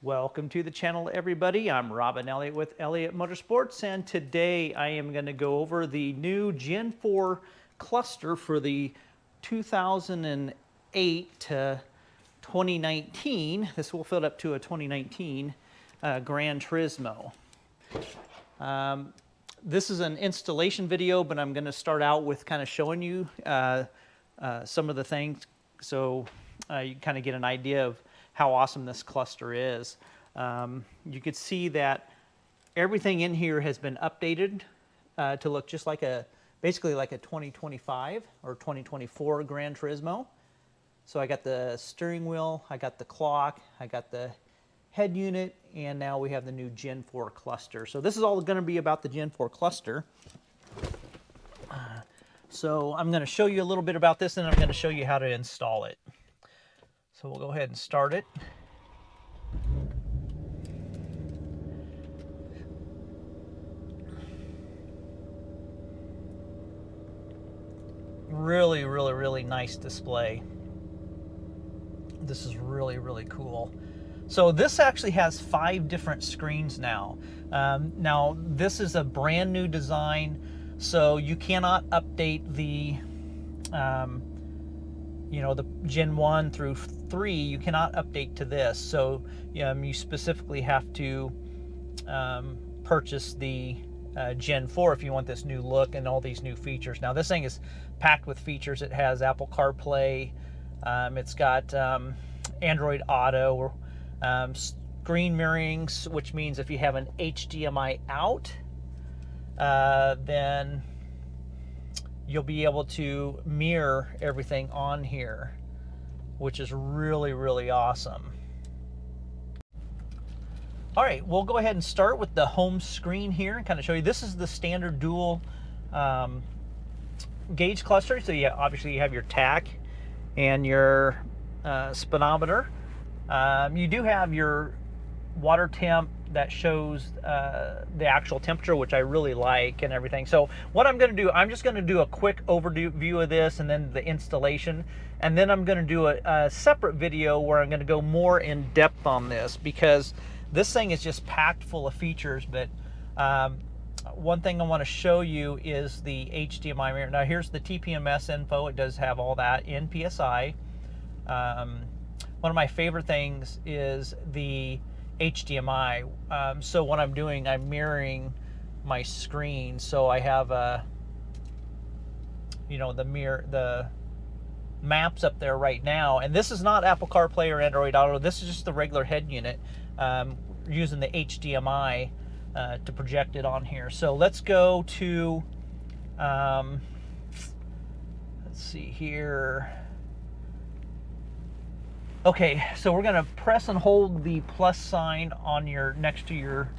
Welcome to the channel, everybody. I'm Robin Elliott with Elliott Motorsports, and today I am going to go over the new Gen 4 cluster for the 2008 to 2019. This will fill up to a 2019 Granturismo. This is an installation video, but I'm going to start out with kind of showing you some of the things so you kind of get an idea of how awesome this cluster is. You could see that everything in here has been updated to look just like basically like a 2025 or 2024 Gran Turismo. So I got the steering wheel, I got the clock, I got the head unit, and now we have the new Gen 4 cluster. So this is all going to be about the Gen 4 cluster. So I'm going to show you a little bit about this, and I'm going to show you how to install it. So we'll go ahead and start it. Really nice display. This is really cool. So this actually has 5 different screens now. Now this is a brand new design, so you cannot update the the Gen 1 through 3, you cannot update to this. So you specifically have to purchase the Gen 4 if you want this new look and all these new features. Now this thing is packed with features. It has Apple CarPlay, it's got Android Auto, screen mirrorings, which means if you have an HDMI out, then you'll be able to mirror everything on here, which is really awesome. All right, we'll go ahead and start with the home screen here and kind of show you. This is the standard dual gauge cluster. So obviously you have your tach and your speedometer. You do have your water temp that shows the actual temperature, which I really like, and everything. So what I'm going to do, I'm just going to do a quick overview of this and then the installation, and then I'm going to do a separate video where I'm going to go more in depth on this, because this thing is just packed full of features. But one thing I want to show you is the HDMI mirror. Now here's the TPMS info. It does have all that in PSI. One of my favorite things is the HDMI. So what I'm doing, I'm mirroring my screen, so I have the maps up there right now. And this is not Apple CarPlay or Android Auto. This is just the regular head unit, using the HDMI to project it on here. So let's go to let's see here. Okay, so we're going to press and hold the plus sign on next to your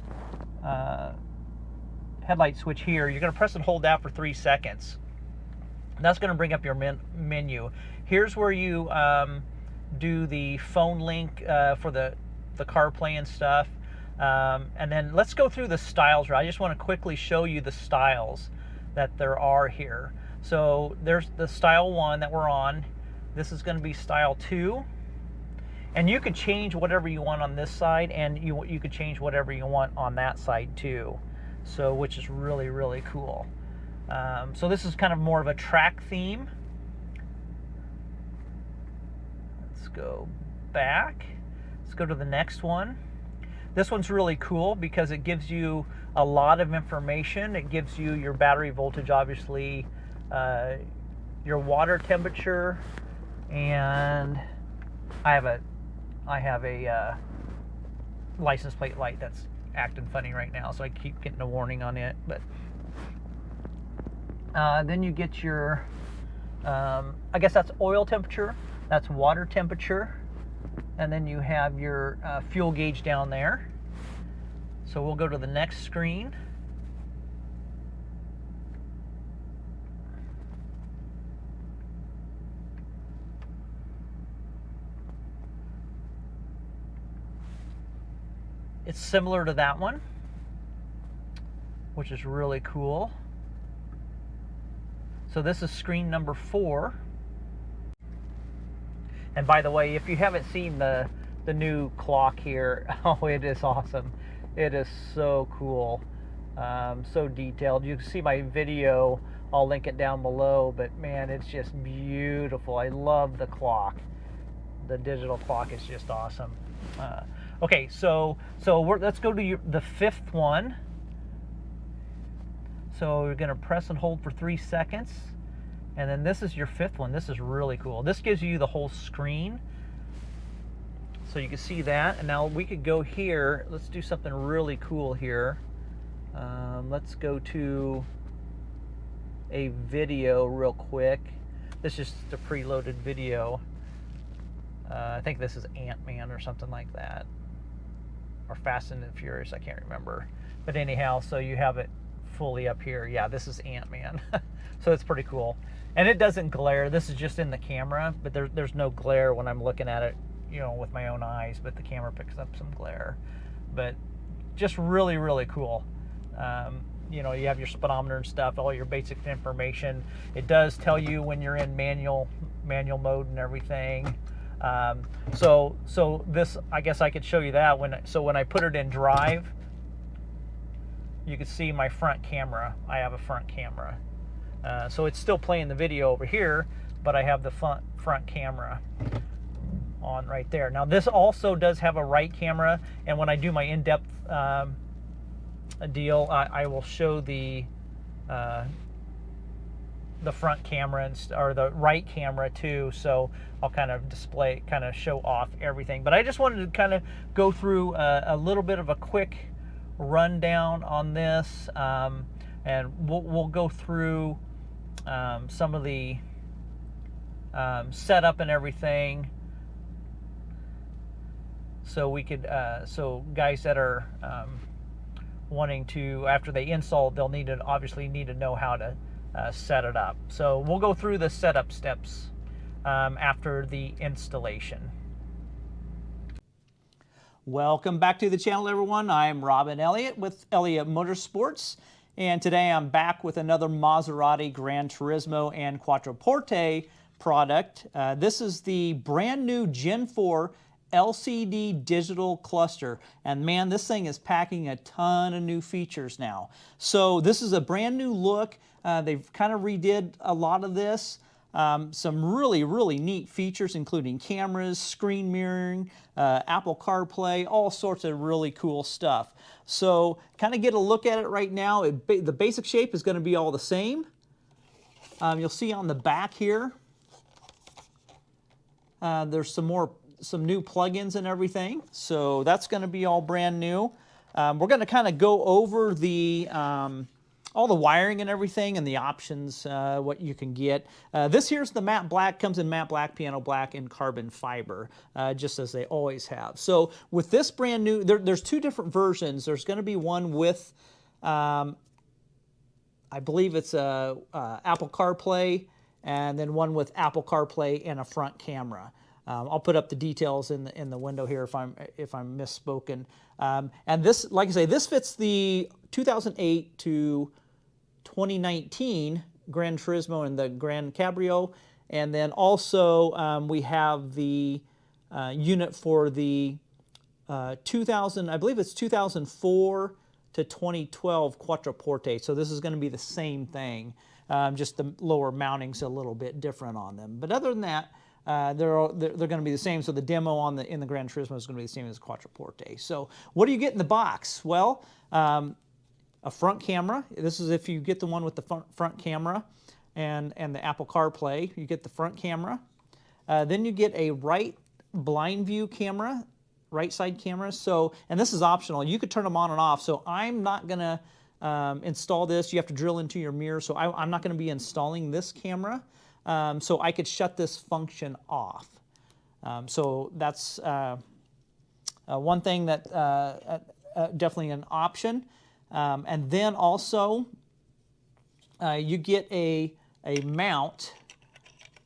headlight switch here. You're going to press and hold that for 3 seconds. That's going to bring up your menu. Here's where you do the phone link for the CarPlay and stuff. And then let's go through the styles. I just want to quickly show you the styles that there are here. So there's the style 1 that we're on. This is going to be style 2. And you could change whatever you want on this side, and you could change whatever you want on that side too. So, which is really cool. So this is kind of more of a track theme. Let's go back. Let's go to the next one. This one's really cool because it gives you a lot of information. It gives you your battery voltage, obviously, your water temperature, and I have a license plate light that's acting funny right now, so I keep getting a warning on it. But then you get your, I guess that's oil temperature, that's water temperature, and then you have your fuel gauge down there. So we'll go to the next screen. It's similar to that one, which is really cool. So this is screen number 4. And by the way, if you haven't seen the the new clock here. Oh, it is awesome. It is so cool. So detailed. You can see my video. I'll link it down below, but man, it's just beautiful. I love the clock. The digital clock is just awesome. Okay, so let's go to the fifth one. So we're going to press and hold for 3 seconds. And then this is your fifth one. This is really cool. This gives you the whole screen. So you can see that. And now we could go here. Let's do something really cool here. Let's go to a video real quick. This is just a preloaded video. I think this is Ant-Man or something like that. Or Fast and the Furious, I can't remember. But anyhow, so you have it fully up here. Yeah, this is Ant-Man. So it's pretty cool. And it doesn't glare. This is just in the camera, but there's no glare when I'm looking at it, you know, with my own eyes, but the camera picks up some glare. But just really, really cool. You know, you have your speedometer and stuff, all your basic information. It does tell you when you're in manual mode and everything. So this, I guess I could show you that when I put it in drive, you can see my front camera. I have a front camera. So it's still playing the video over here, but I have the front camera on right there. Now this also does have a right camera, and when I do my in-depth deal, I will show the front camera or the right camera too. So I'll kind of show off everything. But I just wanted to kind of go through a little bit of a quick rundown on this, and we'll go through some of the setup and everything. So we could, so guys that are wanting to, after they install, they'll obviously need to know how to set it up. So we'll go through the setup steps after the installation. Welcome back to the channel, everyone. I'm Robin Elliott with Elliott Motorsports, and today I'm back with another Maserati Granturismo and Quattroporte product. This is the brand new Gen 4 LCD digital cluster, and man, this thing is packing a ton of new features now. So this is a brand new look. They've kind of redid a lot of this. Some really neat features, including cameras, screen mirroring, Apple CarPlay, all sorts of really cool stuff. So kind of get a look at it right now. The basic shape is going to be all the same. You'll see on the back here, there's some new plugins and everything. So that's going to be all brand new. We're going to kind of go over the all the wiring and everything and the options, what you can get. This here's the matte black, comes in matte black, piano black, and carbon fiber, just as they always have. So with this brand new, there's two different versions. There's going to be one with, I believe it's Apple CarPlay, and then one with Apple CarPlay and a front camera. I'll put up the details in the window here if I'm misspoken. And this, like I say, this fits the 2008 to 2019 Gran Turismo and the GranCabrio, and then also we have the unit for the 2000, I believe it's 2004 to 2012 Quattroporte. So this is going to be the same thing, just the lower mounting's a little bit different on them. But other than that, they're going to be the same. So the demo in the Gran Turismo is going to be the same as Quattroporte. So what do you get in the box? Well, a front camera. This is if you get the one with the front camera and the Apple CarPlay. You get the front camera. Then you get a right blind view camera, right side camera. So, and this is optional. You could turn them on and off. So I'm not going to install this. You have to drill into your mirror. So I'm not going to be installing this camera. So I could shut this function off. So that's one thing that definitely an option. And then also you get a mount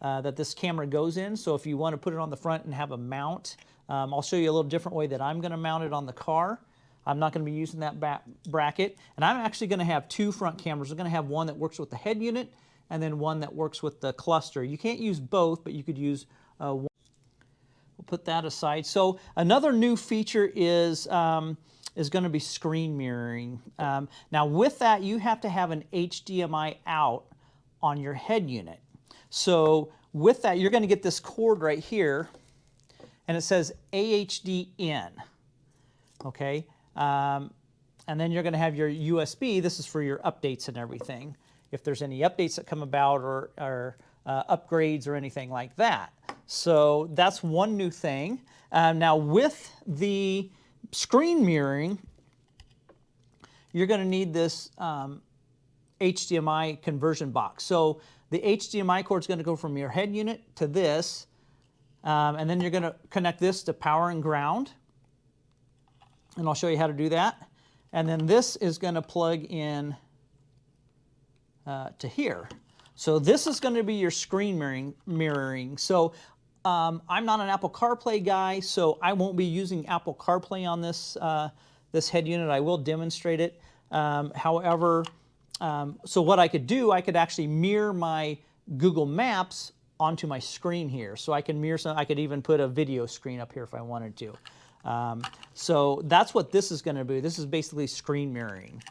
that this camera goes in. So if you want to put it on the front and have a mount, I'll show you a little different way that I'm going to mount it on the car. I'm not going to be using that bracket. And I'm actually going to have two front cameras. I'm going to have one that works with the head unit and then one that works with the cluster. You can't use both, but you could use one. We'll put that aside. So another new feature is going to be screen mirroring. Now with that, you have to have an HDMI out on your head unit. So with that, you're going to get this cord right here, and it says AHD in. Okay, and then you're going to have your USB. This is for your updates and everything, if there's any updates that come about or upgrades or anything like that. So that's one new thing. Now with the screen mirroring, you're going to need this HDMI conversion box. So the HDMI cord is going to go from your head unit to this, and then you're going to connect this to power and ground, and I'll show you how to do that. And then this is going to plug in to here. So this is going to be your screen mirroring. So I'm not an Apple CarPlay guy, so I won't be using Apple CarPlay on this this head unit. I will demonstrate it. However, so what I could do, I could actually mirror my Google Maps onto my screen here. So I can mirror some. I could even put a video screen up here if I wanted to. So that's what this is going to be. This is basically screen mirroring,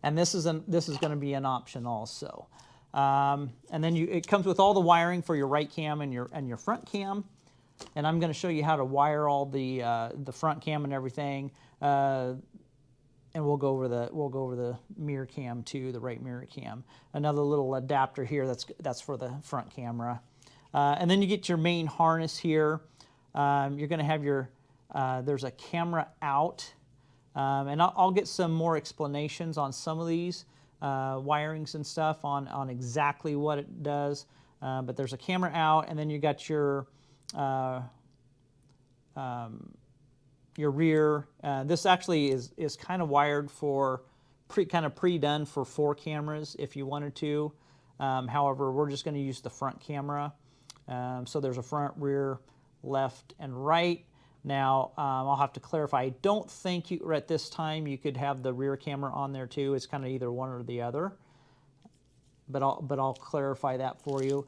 and this is going to be an option also. And then it comes with all the wiring for your right cam and your front cam. And I'm going to show you how to wire all the front cam and everything. And we'll go over the mirror cam too, the right mirror cam. Another little adapter here that's for the front camera. And then you get your main harness here. You're going to have your there's a camera out, and I'll get some more explanations on some of these wirings and stuff on exactly what it does. But there's a camera out, and then you got your rear. This actually is kind of wired for pre-done for 4 cameras if you wanted to. However, we're just going to use the front camera. So there's a front, rear, left, and right. Now I'll have to clarify. I don't think at this time you could have the rear camera on there too. It's kind of either one or the other. But I'll clarify that for you.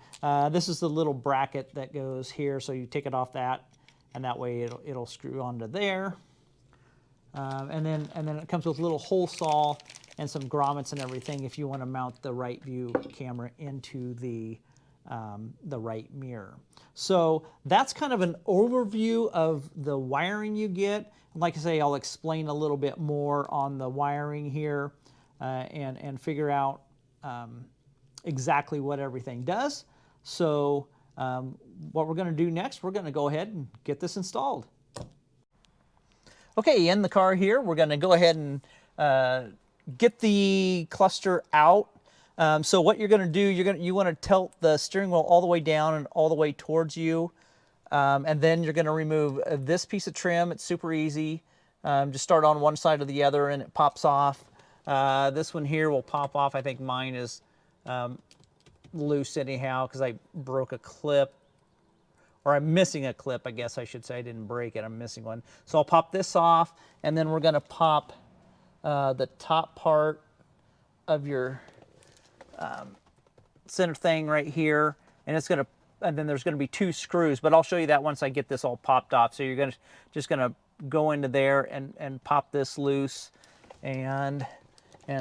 This is the little bracket that goes here, so you take it off that, and that way it'll screw onto there. And then it comes with a little hole saw and some grommets and everything if you want to mount the right view camera into the right mirror. So that's kind of an overview of the wiring you get. Like I say, I'll explain a little bit more on the wiring here and figure out exactly what everything does. So what we're going to do next, we're going to go ahead and get this installed. Okay, in the car here, we're going to go ahead and get the cluster out. So what you're going to do, you want to tilt the steering wheel all the way down and all the way towards you, and then you're going to remove this piece of trim. It's super easy. Just start on one side or the other, and it pops off. This one here will pop off. I think mine is loose anyhow because I broke a clip, or I'm missing a clip, I guess I should say. I didn't break it. I'm missing one. So I'll pop this off, and then we're going to pop the top part of your center thing right here, and then there's going to be 2 screws, but I'll show you that once I get this all popped off. So you're just going to go into there and pop this loose, and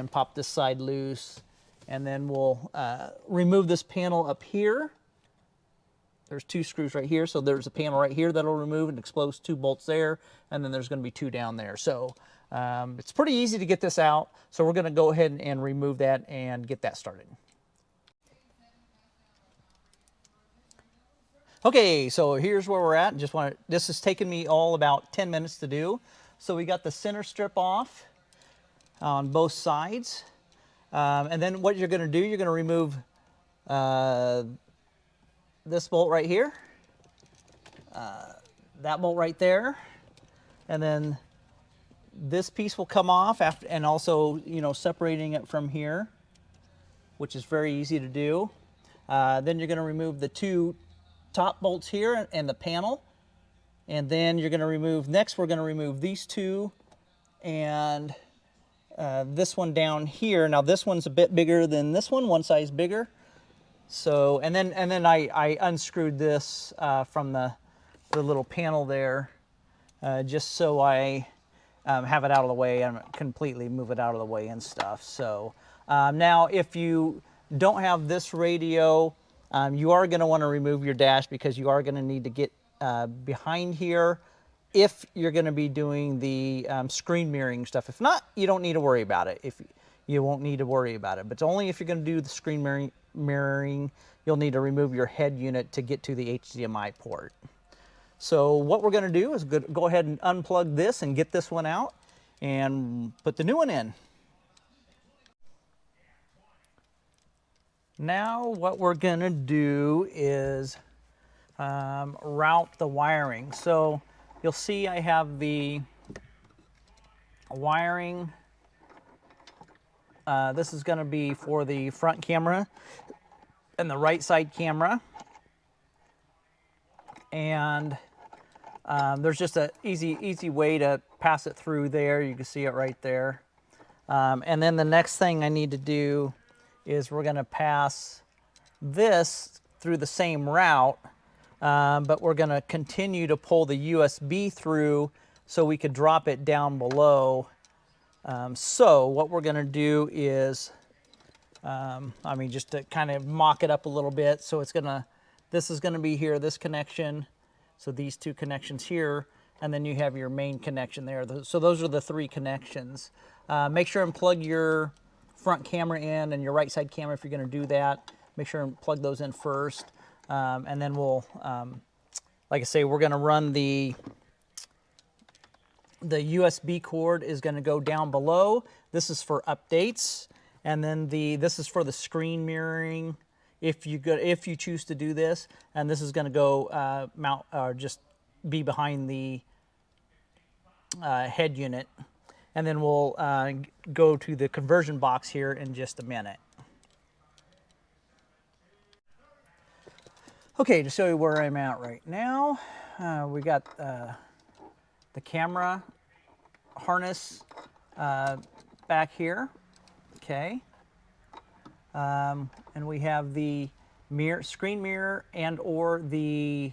pop this side loose, and then we'll remove this panel up here. There's 2 screws right here, so there's a panel right here that'll remove and expose 2 bolts there, and then there's going to be 2 down there. So it's pretty easy to get this out, so we're going to go ahead and remove that and get that started. Okay, so here's where we're at. This has taken me all about 10 minutes to do. So we got the center strip off on both sides, and then what you're going to do, you're going to remove this bolt right here, that bolt right there, and then this piece will come off after, and also, separating it from here, which is very easy to do. Then you're going to remove the 2 top bolts here and the panel, and then you're going to remove, next we're going to remove these 2 and this one down here. Now this one's a bit bigger than this one size bigger. So and then I unscrewed this from the the little panel there, just so I have it out of the way and completely move it out of the way and stuff. So now if you don't have this radio, you are going to want to remove your dash, because you are going to need to get behind here if you're going to be doing the screen mirroring stuff. If not, you don't need to worry about it. If you won't need to worry about it, but only if you're going to do the screen mirroring, you'll need to remove your head unit to get to the HDMI port. So what we're going to do is go ahead and unplug this and get this one out and put the new one in. Now what we're going to do is route the wiring. So you'll see I have the wiring. This is going to be for the front camera and the right side camera. And there's just an easy way to pass it through there. You can see it right there. And then the next thing I need to do is we're going to pass this through the same route, but we're going to continue to pull the USB through so we could drop it down below. So what we're going to do is, just to kind of mock it up a little bit. So this is going to be here, this connection. So these two connections here, and then you have your main connection there. So those are the three connections. Make sure and plug your front camera in and your right side camera if you're going to do that. Make sure and plug those in first. And then we'll, like I say, we're going to run the USB cord is going to go down below. This is for updates. And then this is for the screen mirroring, if you choose to do this, and this is going to go mount or just be behind the head unit, and then we'll go to the conversion box here in just a minute. Okay, to show you where I'm at right now, we got the camera harness back here. Okay. And we have the screen mirror and or the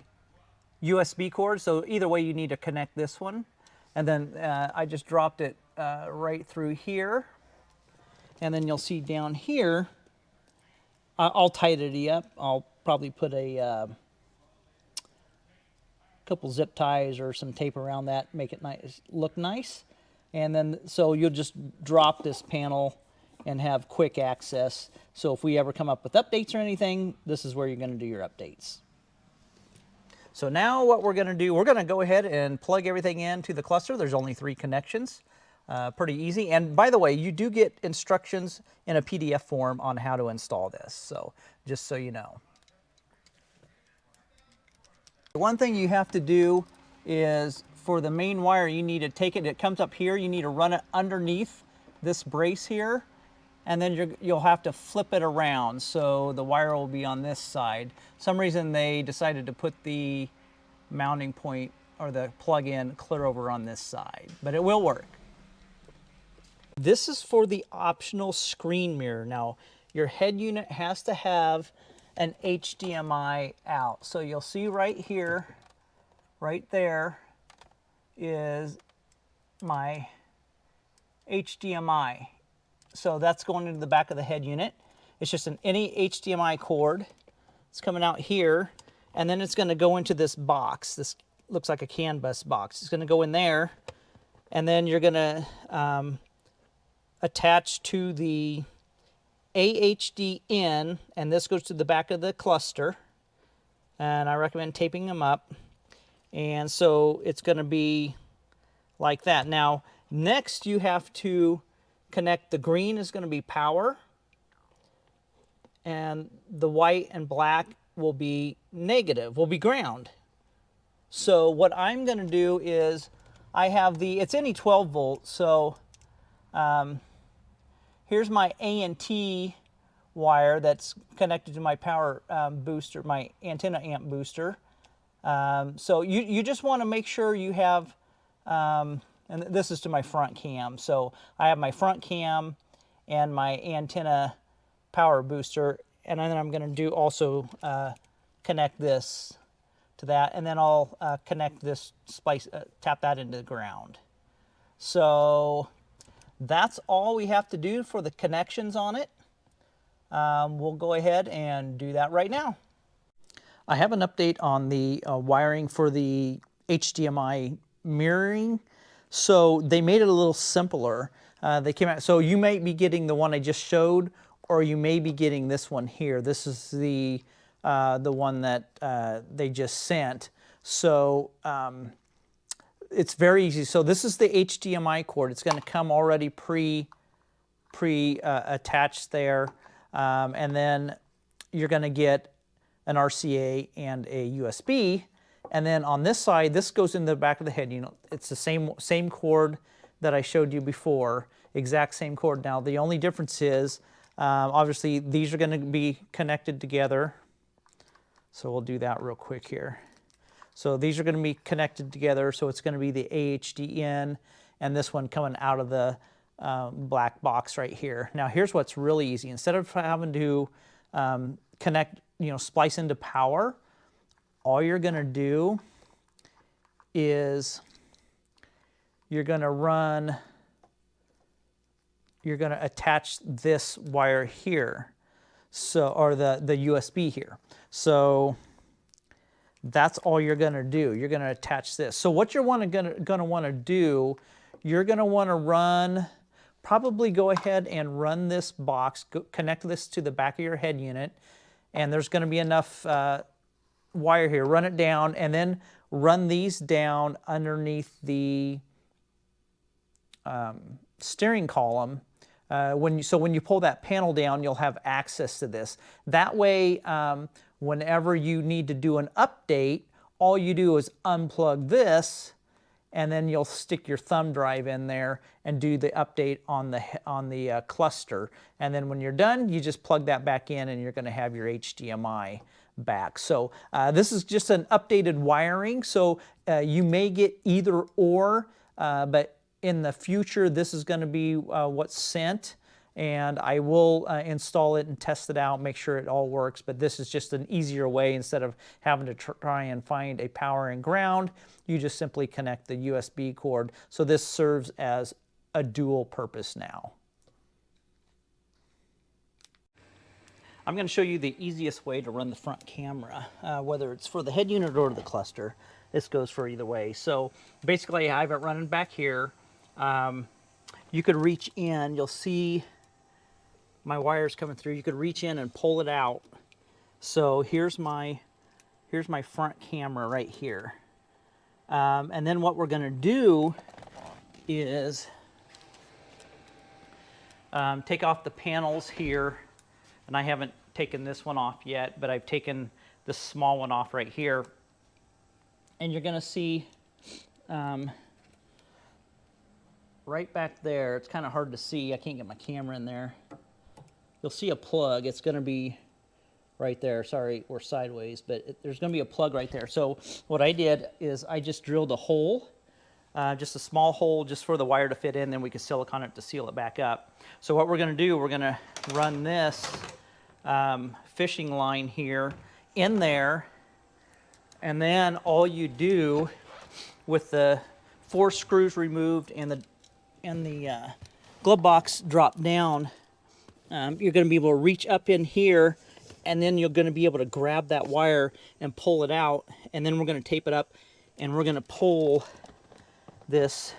USB cord. So either way, you need to connect this one. And then I just dropped it right through here. And then you'll see down here, I'll tighten it up. I'll probably put a couple zip ties or some tape around that, make it nice, look nice. And then, so you'll just drop this panel and have quick access. So if we ever come up with updates or anything, this is where you're going to do your updates. So now what we're going to do, we're going to go ahead and plug everything into the cluster. There's only 3 connections. Pretty easy. And by the way, you do get instructions in a PDF form on how to install this. So just so you know. One thing you have to do is for the main wire, you need to take it comes up here, you need to run it underneath this brace here. And then you'll have to flip it around, so the wire will be on this side. Some reason they decided to put the mounting point or the plug-in clear over on this side, but it will work. This is for the optional screen mirror. Now, your head unit has to have an HDMI out. So you'll see right here, right there, is my HDMI. So that's going into the back of the head unit. It's just any HDMI cord. It's coming out here, and then it's going to go into this box. This looks like a CAN bus box. It's going to go in there, and then you're going to attach to the AHD in, and this goes to the back of the cluster. And I recommend taping them up. And so it's going to be like that. Now, next you have to connect, the green is going to be power, and the white and black will be negative, will be ground. So what I'm going to do is I have it's any 12 volt, so here's my A&T wire that's connected to my power booster, my antenna amp booster. So you just want to make sure you have and this is to my front cam. So I have my front cam and my antenna power booster, and then I'm going to do also connect this to that, and then I'll connect this splice, tap that into the ground. So that's all we have to do for the connections on it. We'll go ahead and do that right now. I have an update on the wiring for the HDMI mirroring. So they made it a little simpler. They came out, so you might be getting the one I just showed, or you may be getting this one here. This is the one that they just sent. So it's very easy. So this is the HDMI cord. It's going to come already attached there, and then you're going to get an RCA and a USB. And then on this side, this goes in the back of the head. You know, it's the same cord that I showed you before, exact same cord. Now the only difference is, obviously these are going to be connected together. So we'll do that real quick here. So these are going to be connected together. So it's going to be the AHD in, and this one coming out of the black box right here. Now here's what's really easy. Instead of having to connect, splice into power, all you're going to do is you're going to attach this wire here, so, or the USB here. So that's all you're going to do. You're going to attach this. So what you're going to want to do, you're going to want to probably go ahead and run this box, connect this to the back of your head unit, and there's going to be enough wire here. Run it down, and then run these down underneath the steering column. When you pull that panel down, you'll have access to this. That way, whenever you need to do an update, all you do is unplug this, and then you'll stick your thumb drive in there and do the update on the cluster. And then when you're done, you just plug that back in, and you're going to have your HDMI back. So this is just an updated wiring. So you may get either or, but in the future, this is going to be what's sent. And I will install it and test it out, make sure it all works. But this is just an easier way. Instead of having to try and find a power and ground, you just simply connect the USB cord. So this serves as a dual purpose now. I'm going to show you the easiest way to run the front camera, whether it's for the head unit or the cluster. This goes for either way. So basically I have it running back here. You could reach in, you'll see my wires coming through. You could reach in and pull it out. So here's my front camera right here. And then what we're going to do is take off the panels here. And I haven't taken this one off yet, but I've taken this small one off right here. And you're going to see right back there, it's kind of hard to see. I can't get my camera in there. You'll see a plug. It's going to be right there. Sorry, we're sideways, but there's going to be a plug right there. So what I did is I just drilled a hole, just a small hole just for the wire to fit in, then we can silicone it to seal it back up. So what we're going to do, we're going to run this fishing line here in there, and then all you do with the 4 screws removed and the glove box dropped down, you're going to be able to reach up in here, and then you're going to be able to grab that wire and pull it out, and then we're going to tape it up, and we're going to pull this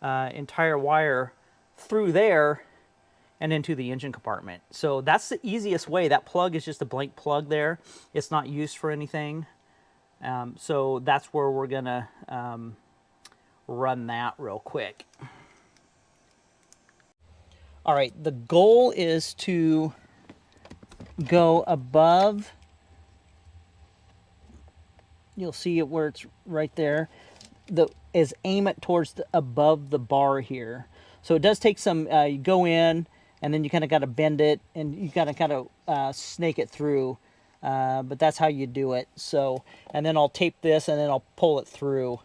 entire wire through there and into the engine compartment. So that's the easiest way. That plug is just a blank plug there. It's not used for anything. So that's where we're going to run that real quick. All right, the goal is to go above. You'll see it where it's right there. Aim it towards above the bar here. So it does take some, you go in, and then you kind of got to bend it, and you got to kind of snake it through. But that's how you do it. So, and then I'll tape this, and then I'll pull it through.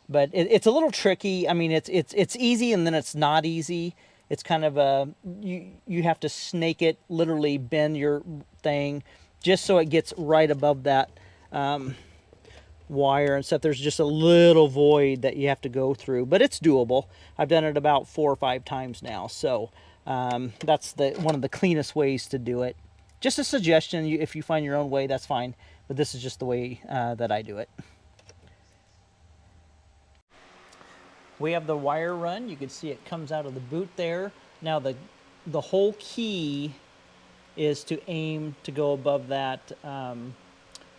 But it's a little tricky. I mean, it's easy, and then it's not easy. It's kind of you have to snake it, literally bend your thing, just so it gets right above that wire and stuff. There's just a little void that you have to go through, but it's doable. I've done it about 4 or 5 times now, so that's one of the cleanest ways to do it. Just a suggestion. If you find your own way, that's fine, but this is just the way that I do it. We have the wire run. You can see it comes out of the boot there. Now the whole key is to aim to go above that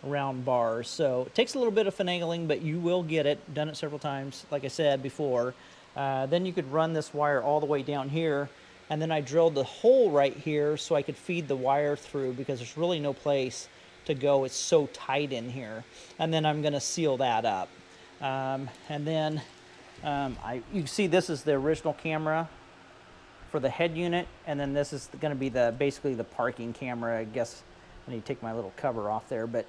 round bar. So it takes a little bit of finagling, but you will get it. Done it several times, like I said before. Then you could run this wire all the way down here, and then I drilled the hole right here so I could feed the wire through, because there's really no place to go. It's so tight in here. And then I'm going to seal that up. And then you can see this is the original camera for the head unit, and then this is going to be basically the parking camera. I guess I need to take my little cover off there, but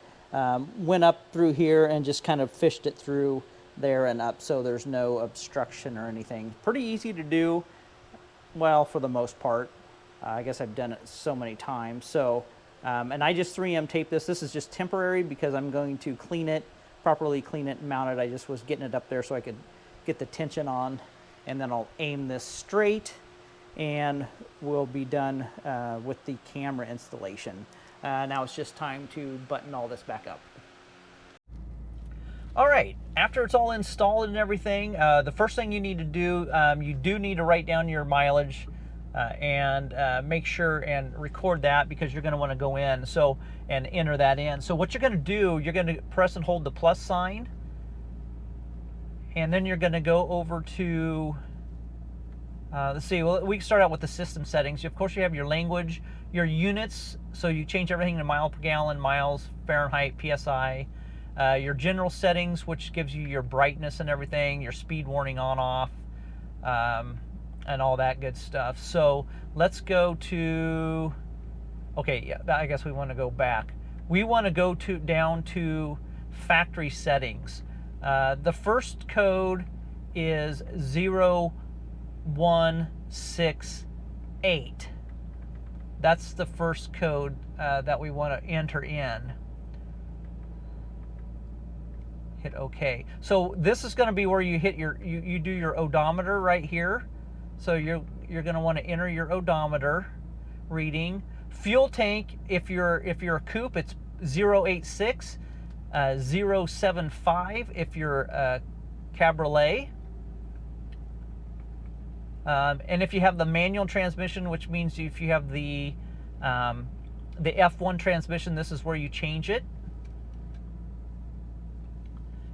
went up through here and just kind of fished it through there and up, so there's no obstruction or anything. Pretty easy to do, well, for the most part. I guess I've done it so many times. So, and I just 3M taped this. This is just temporary because I'm going to clean it, properly clean it and mount it. I just was getting it up there so I could get the tension on, and then I'll aim this straight, and we'll be done with the camera installation. Now it's just time to button all this back up. All right, after it's all installed and everything, the first thing you need to do, you do need to write down your mileage and make sure and record that, because you're going to want to go in and enter that in. So what you're going to do, you're going to press and hold the plus sign, and then you're going to go over to, let's see, well, we can start out with the system settings. Of course, you have your language, your units, so you change everything to mile per gallon, miles, Fahrenheit, PSI. Your general settings, which gives you your brightness and everything, your speed warning on, off, and all that good stuff. So let's go to, okay, yeah, I guess we want to go back. We want to go down to factory settings. The first code is 0168. That's the first code that we want to enter in. Hit OK. So this is going to be where you hit you do your odometer right here. So you're going to want to enter your odometer reading. Fuel tank, if you're a coupe, it's 086. 075 if you're a cabriolet. And if you have the manual transmission, which means if you have the F1 transmission, this is where you change it.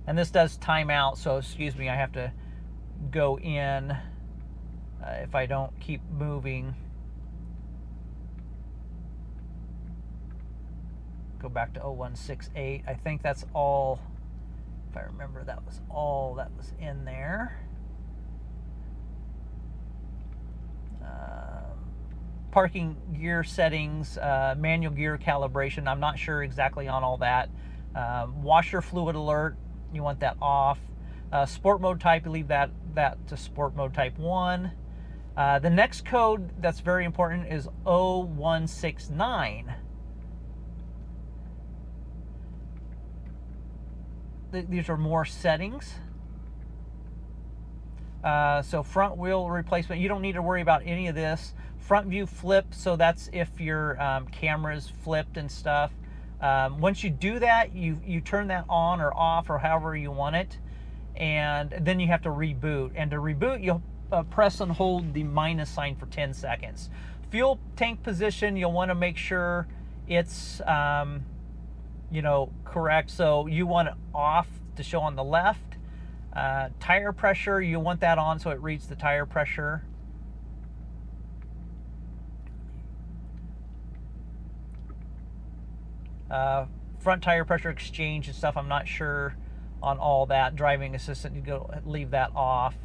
And this does time out, so excuse me, I have to go in if I don't keep moving. Go back to 0168. I think that's all, if I remember, that was all that was in there. Parking gear settings, manual gear calibration. I'm not sure exactly on all that. Washer fluid alert, you want that off. Sport mode type, you leave that to sport mode type 1. The next code that's very important is 0169. These are more settings. So front wheel replacement, you don't need to worry about any of this. Front view flip, so that's if your camera's flipped and stuff. Once you do that, you turn that on or off or however you want it, and then you have to reboot. And to reboot, you'll press and hold the minus sign for 10 seconds. Fuel tank position, you'll want to make sure it's correct. So you want it off to show on the left. Tire pressure, you want that on so it reads the tire pressure. Front tire pressure exchange and stuff, I'm not sure on all that. Driving assistant, you go leave that off.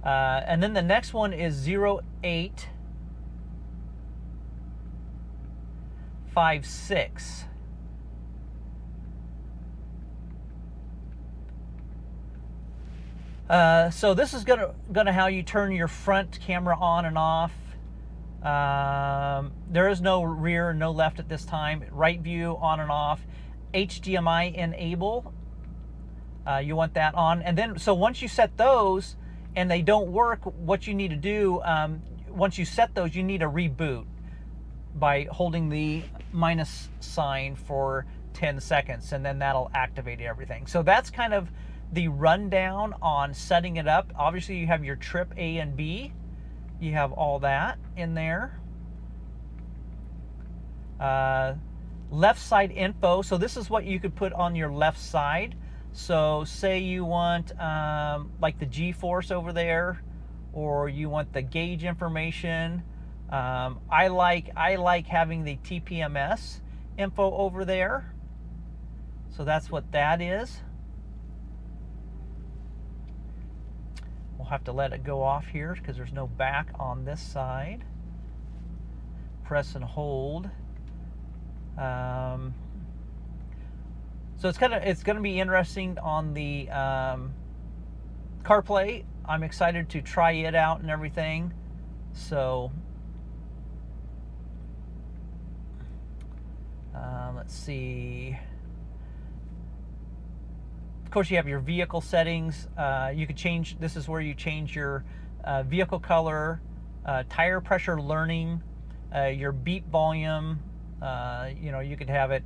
And then the next one is 0856. So this is gonna how you turn your front camera on and off. There is no rear, no left at this time. Right view on and off. HDMI enable. You want that on. And then, so once you set those and they don't work, what you need to do, once you set those, you need a reboot by holding the minus sign for 10 seconds, and then that'll activate everything. So that's kind of the rundown on setting it up. Obviously, you have your trip A and B. You have all that in there. Left side info. So this is what you could put on your left side. So say you want like the G-force over there, or you want the gauge information. I like having the TPMS info over there. So that's what that is. We'll have to let it go off here because there's no back on this side. Press and hold. So it's going to be interesting on the CarPlay. I'm excited to try it out and everything. So let's see. Of course, you have your vehicle settings. You could change, this is where you change your vehicle color, tire pressure learning, your beep volume. You know, you could have it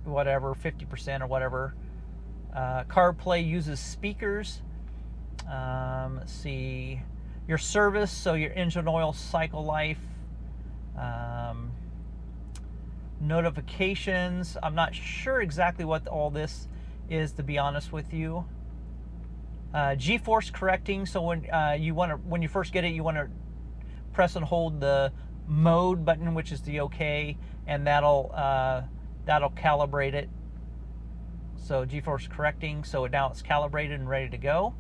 whatever, 50% or whatever. CarPlay uses speakers. Let's see, your service, so your engine oil cycle life. Notifications. I'm not sure exactly what all this is, to be honest with you. G-force correcting. So when when you first get it, you want to press and hold the mode button, which is the OK, and that'll calibrate it. So G-force correcting. So now it's calibrated and ready to go.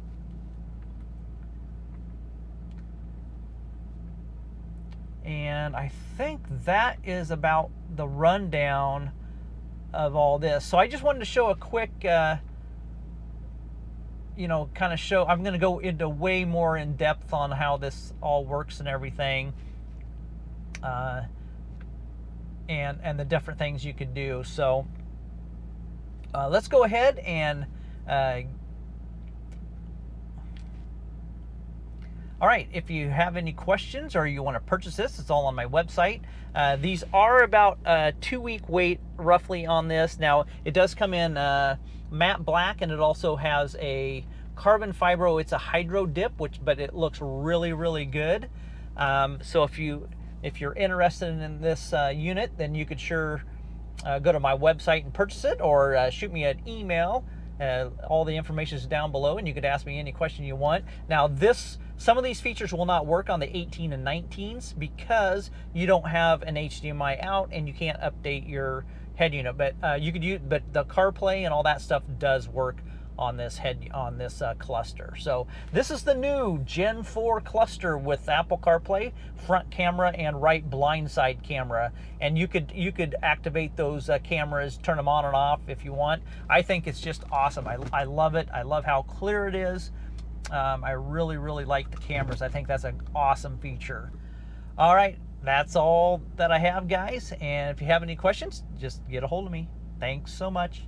And I think that is about the rundown of all this. So I just wanted to show a quick, you know, kind of show. I'm going to go into way more in depth on how this all works and everything, and the different things you could do. So let's go ahead and all right, if you have any questions or you want to purchase this, it's all on my website. These are about a 2-week wait roughly on this. Now, it does come in matte black, and it also has a carbon fiber. It's a hydro dip, but it looks really, really good. So if you're interested in this unit, then you could sure go to my website and purchase it, or shoot me an email. All the information is down below, and you could ask me any question you want. Now, some of these features will not work on the 18 and 19s because you don't have an HDMI out and you can't update your head unit. But but the CarPlay and all that stuff does work on this cluster. So this is the new Gen 4 cluster with Apple CarPlay, front camera and right blind side camera, and you could activate those cameras, turn them on and off if you want. I think it's just awesome. I love it. I love how clear it is. I really, really like the cameras. I think that's an awesome feature. All right, that's all that I have, guys, and if you have any questions, just get a hold of me. Thanks so much.